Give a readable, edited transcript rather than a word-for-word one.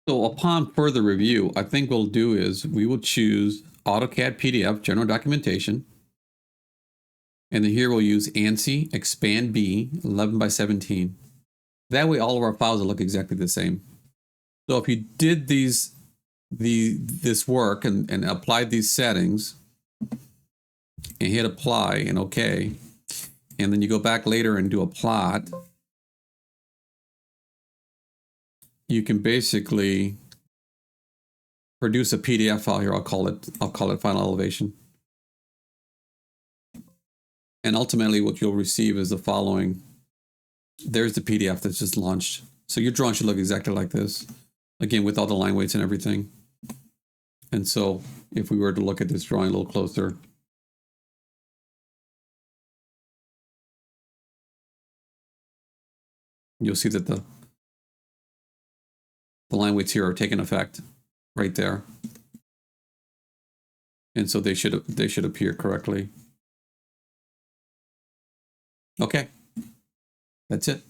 So upon further review, I think we'll do is we will choose AutoCAD PDF, General Documentation. And then here we'll use ANSI Expand B 11 by 17. That way all of our files will look exactly the same. So if you did this work and applied these settings and hit apply and OK, and then you go back later and do a plot, you can basically produce a PDF file here. I'll call it Final Elevation. And ultimately what you'll receive is the following. There's the PDF that's just launched. So your drawing should look exactly like this. Again, with all the line weights and everything. And so if we were to look at this drawing a little closer, you'll see that the line weights here are taking effect right there. And so they should appear correctly. Okay, that's it.